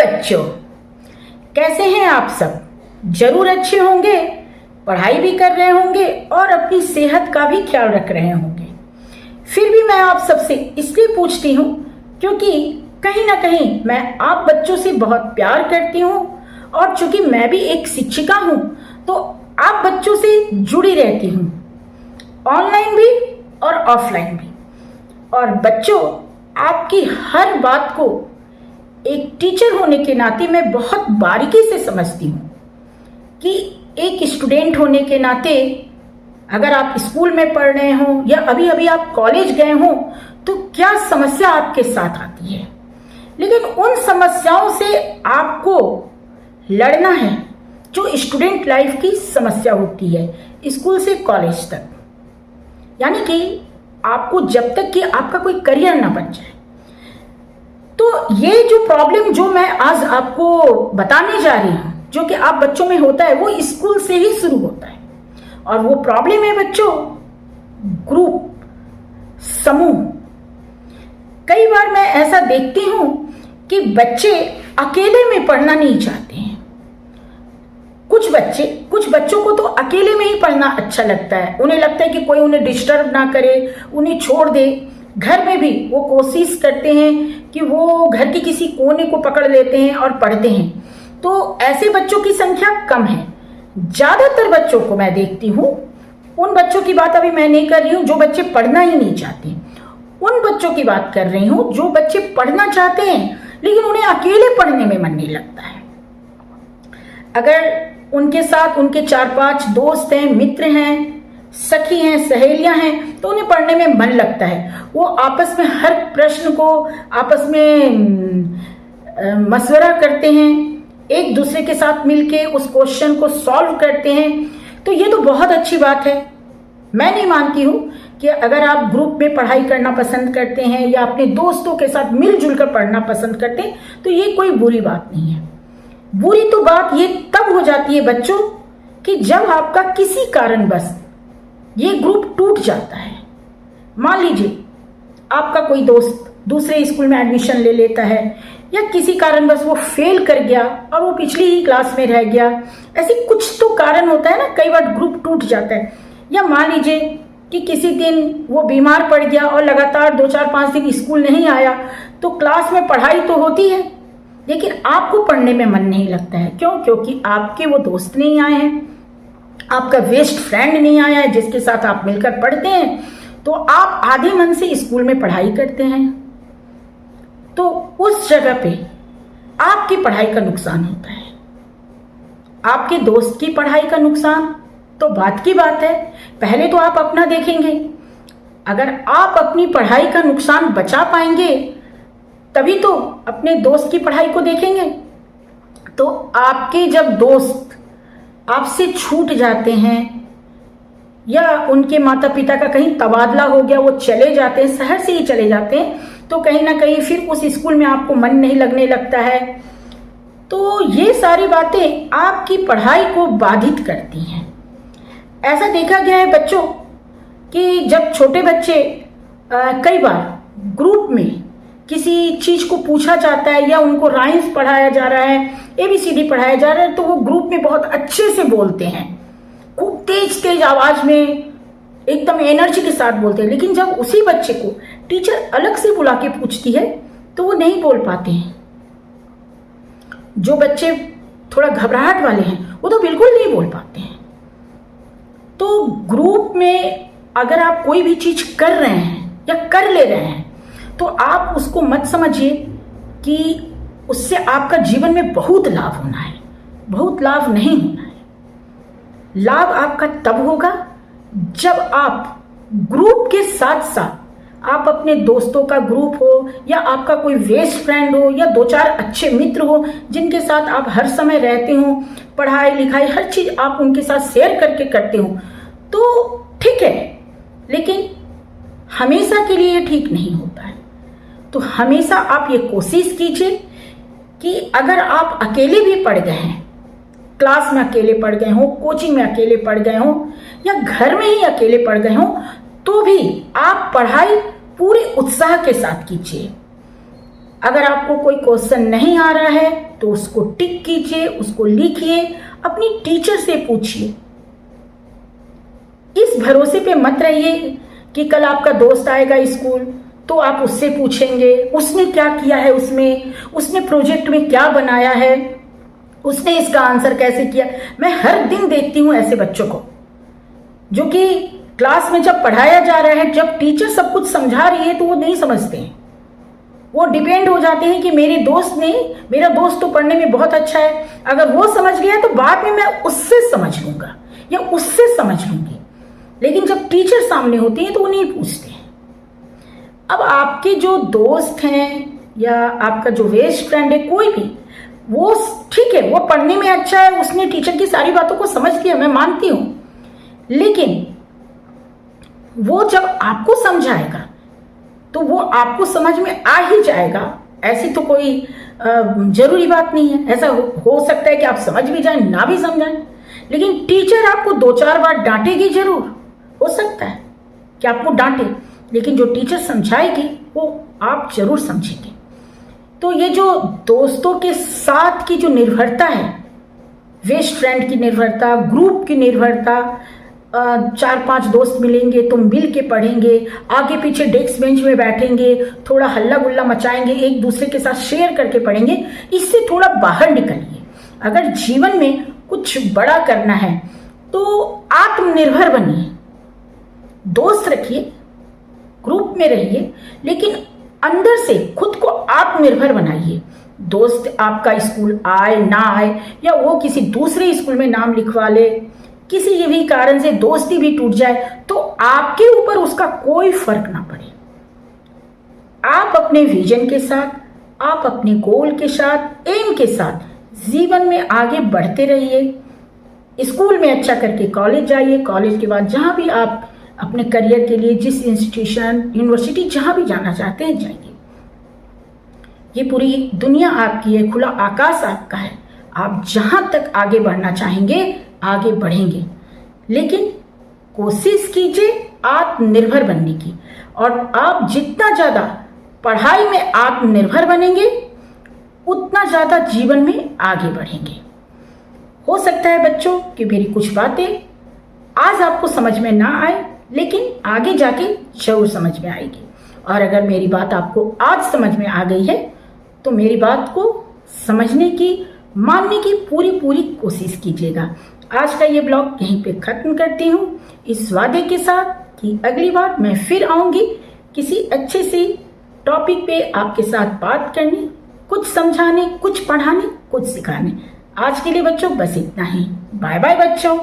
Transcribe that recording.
बच्चों, कैसे हैं आप सब? जरूर अच्छे होंगे, पढ़ाई भी कर रहे होंगे और अपनी सेहत का भी ख्याल रख रहे होंगे। फिर भी मैं आप सबसे इसलिए पूछती हूँ क्योंकि कहीं ना कहीं मैं आप बच्चों से बहुत प्यार करती हूँ और चूंकि मैं भी एक शिक्षिका हूँ तो आप बच्चों से जुड़ी रहती हूँ, ऑनलाइन भी और ऑफलाइन भी। और बच्चों, आपकी हर बात को एक टीचर होने के नाते मैं बहुत बारीकी से समझती हूँ कि एक स्टूडेंट होने के नाते अगर आप स्कूल में पढ़ रहे हो या अभी अभी आप कॉलेज गए हो तो क्या समस्या आपके साथ आती है, लेकिन उन समस्याओं से आपको लड़ना है जो स्टूडेंट लाइफ की समस्या होती है स्कूल से कॉलेज तक। यानी कि आपको जब तक कि आपका कोई करियर ना बन जाए। तो ये जो प्रॉब्लम जो मैं आज आपको बताने जा रही हूं जो कि आप बच्चों में होता है वो स्कूल से ही शुरू होता है। और वो प्रॉब्लम है बच्चों ग्रुप, समूह। कई बार मैं ऐसा देखती हूं कि बच्चे अकेले में पढ़ना नहीं चाहते हैं। कुछ बच्चों को तो अकेले में ही पढ़ना अच्छा लगता है। उन्हें लगता है कि कोई उन्हें डिस्टर्ब ना करे, उन्हें छोड़ दे। घर में भी वो कोशिश करते हैं कि वो घर के किसी कोने को पकड़ लेते हैं और पढ़ते हैं। तो ऐसे बच्चों की संख्या कम है। ज्यादातर बच्चों को मैं देखती हूँ, उन बच्चों की बात अभी मैं नहीं कर रही हूँ जो बच्चे पढ़ना ही नहीं चाहते, उन बच्चों की बात कर रही हूँ जो बच्चे पढ़ना चाहते हैं लेकिन उन्हें अकेले पढ़ने में मन नहीं लगता है। अगर उनके साथ उनके 4-5 दोस्त हैं, मित्र हैं, सखी हैं, सहेलियां हैं तो उन्हें पढ़ने में मन लगता है। वो आपस में हर प्रश्न को आपस में मशवरा करते हैं, एक दूसरे के साथ मिलके उस क्वेश्चन को सॉल्व करते हैं। तो ये तो बहुत अच्छी बात है। मैं नहीं मानती हूँ कि अगर आप ग्रुप में पढ़ाई करना पसंद करते हैं या अपने दोस्तों के साथ मिलजुल कर पढ़ना पसंद करते हैं तो ये कोई बुरी बात नहीं है। बुरी तो बात ये तब हो जाती है बच्चों कि जब आपका किसी कारणवश ये ग्रुप टूट जाता है। मान लीजिए आपका कोई दोस्त दूसरे स्कूल में एडमिशन ले लेता है या किसी कारणवश वो फेल कर गया और वो पिछली ही क्लास में रह गया। ऐसे कुछ तो कारण होता है ना, कई बार ग्रुप टूट जाता है। या मान लीजिए कि किसी दिन वो बीमार पड़ गया और लगातार 2-4-5 दिन स्कूल नहीं आया तो क्लास में पढ़ाई तो होती है लेकिन आपको पढ़ने में मन नहीं लगता है। क्यों? क्योंकि आपके वो दोस्त नहीं आए हैं, आपका बेस्ट फ्रेंड नहीं आया है जिसके साथ आप मिलकर पढ़ते हैं। तो आप आधे मन से स्कूल में पढ़ाई करते हैं तो उस जगह पे आपकी पढ़ाई का नुकसान होता है। आपके दोस्त की पढ़ाई का नुकसान तो बात की बात है, पहले तो आप अपना देखेंगे। अगर आप अपनी पढ़ाई का नुकसान बचा पाएंगे तभी तो अपने दोस्त की पढ़ाई को देखेंगे। तो आपके जब दोस्त आपसे छूट जाते हैं या उनके माता पिता का कहीं तबादला हो गया, वो चले जाते हैं, शहर से ही चले जाते हैं, तो कहीं ना कहीं फिर उस स्कूल में आपको मन नहीं लगने लगता है। तो ये सारी बातें आपकी पढ़ाई को बाधित करती हैं। ऐसा देखा गया है बच्चों कि जब छोटे बच्चे कई बार ग्रुप में किसी चीज को पूछा जाता है या उनको राइम्स पढ़ाया जा रहा है, ABCD पढ़ाया जा रहा है तो वो ग्रुप में बहुत अच्छे से बोलते हैं, खूब तेज तेज आवाज में एकदम एनर्जी के साथ बोलते हैं। लेकिन जब उसी बच्चे को टीचर अलग से बुला के पूछती है तो वो नहीं बोल पाते हैं। जो बच्चे थोड़ा घबराहट वाले हैं वो तो बिल्कुल नहीं बोल पाते हैं। तो ग्रुप में अगर आप कोई भी चीज कर रहे हैं या कर ले रहे हैं तो आप उसको मत समझिए कि उससे आपका जीवन में बहुत लाभ होना है। बहुत लाभ नहीं होना है। लाभ आपका तब होगा जब आप ग्रुप के साथ साथ आप अपने दोस्तों का ग्रुप हो या आपका कोई बेस्ट फ्रेंड हो या 2-4 अच्छे मित्र हो जिनके साथ आप हर समय रहते हो, पढ़ाई लिखाई हर चीज आप उनके साथ शेयर करके करते हो तो ठीक है। लेकिन हमेशा के लिए ये ठीक नहीं होता है। तो हमेशा आप ये कोशिश कीजिए कि अगर आप अकेले भी पढ़ गए हैं, क्लास में अकेले पढ़ गए हो, कोचिंग में अकेले पढ़ गए हो या घर में ही अकेले पढ़ गए हो तो भी आप पढ़ाई पूरे उत्साह के साथ कीजिए। अगर आपको कोई क्वेश्चन नहीं आ रहा है तो उसको टिक कीजिए, उसको लिखिए, अपनी टीचर से पूछिए। इस भरोसे पे मत रहिए कि कल आपका दोस्त आएगा स्कूल तो आप उससे पूछेंगे उसने क्या किया है, उसने प्रोजेक्ट में क्या बनाया है, उसने इसका आंसर कैसे किया। मैं हर दिन देखती हूँ ऐसे बच्चों को जो कि क्लास में जब पढ़ाया जा रहा है, जब टीचर सब कुछ समझा रही है तो वो नहीं समझते हैं। वो डिपेंड हो जाते हैं कि मेरा दोस्त तो पढ़ने में बहुत अच्छा है, अगर वो समझ गया तो बाद में मैं उससे समझ लूंगा या उससे समझ लूंगी। लेकिन जब टीचर सामने होती है तो वो नहीं पूछते हैं। अब आपके जो दोस्त हैं या आपका जो बेस्ट फ्रेंड है, कोई भी, वो ठीक है, वो पढ़ने में अच्छा है, उसने टीचर की सारी बातों को समझ लिया, मैं मानती हूं, लेकिन वो जब आपको समझाएगा तो वो आपको समझ में आ ही जाएगा। ऐसी तो कोई जरूरी बात नहीं है। ऐसा हो सकता है कि आप समझ भी जाएं, ना भी समझाएं, लेकिन टीचर आपको 2-4 बार डांटेगी जरूर। हो सकता है कि आपको डांटे, लेकिन जो टीचर समझाएगी वो आप जरूर समझेंगे। तो ये जो दोस्तों के साथ की जो निर्भरता है, बेस्ट फ्रेंड की निर्भरता, ग्रुप की निर्भरता, 4-5 दोस्त मिलेंगे तो मिल के पढ़ेंगे, आगे पीछे डेस्क बेंच में बैठेंगे, थोड़ा हल्ला गुल्ला मचाएंगे, एक दूसरे के साथ शेयर करके पढ़ेंगे, इससे थोड़ा बाहर निकलिए। अगर जीवन में कुछ बड़ा करना है तो आत्मनिर्भर बनिए, दोस्त रखिए, ग्रुप में रहिए, लेकिन अंदर से खुद को आत्मनिर्भर बनाइए। दोस्त आपका स्कूल आए ना आए या वो किसी दूसरे स्कूल में नाम लिखवा ले, किसी भी कारण से दोस्ती भी टूट जाए तो आपके ऊपर उसका कोई फर्क ना पड़े। आप अपने विजन के साथ, आप अपने गोल के साथ, एम के साथ जीवन में आगे बढ़ते रहिए। स्कूल में अच्छा करके कॉलेज जाइए, कॉलेज के बाद जहां भी आप अपने करियर के लिए जिस इंस्टीट्यूशन, यूनिवर्सिटी, जहां भी जाना चाहते हैं जाइए। ये पूरी दुनिया आपकी है, खुला आकाश आपका है, आप जहां तक आगे बढ़ना चाहेंगे आगे बढ़ेंगे, लेकिन कोशिश कीजिए आत्मनिर्भर बनने की। और आप जितना ज्यादा पढ़ाई में आत्मनिर्भर बनेंगे उतना ज्यादा जीवन में आगे बढ़ेंगे। हो सकता है बच्चों कि मेरी कुछ बातें आज आपको समझ में ना आए, लेकिन आगे जाके जरूर समझ में आएगी। और अगर मेरी बात आपको आज समझ में आ गई है तो मेरी बात को समझने की, मानने की पूरी कोशिश कीजिएगा। आज का ये ब्लॉग यहीं पे खत्म करती हूँ, इस वादे के साथ कि अगली बार मैं फिर आऊंगी किसी अच्छे से टॉपिक पे आपके साथ बात करने, कुछ समझाने, कुछ पढ़ाने, कुछ सिखाने। आज के लिए बच्चों बस इतना ही। बाय बाय बच्चों।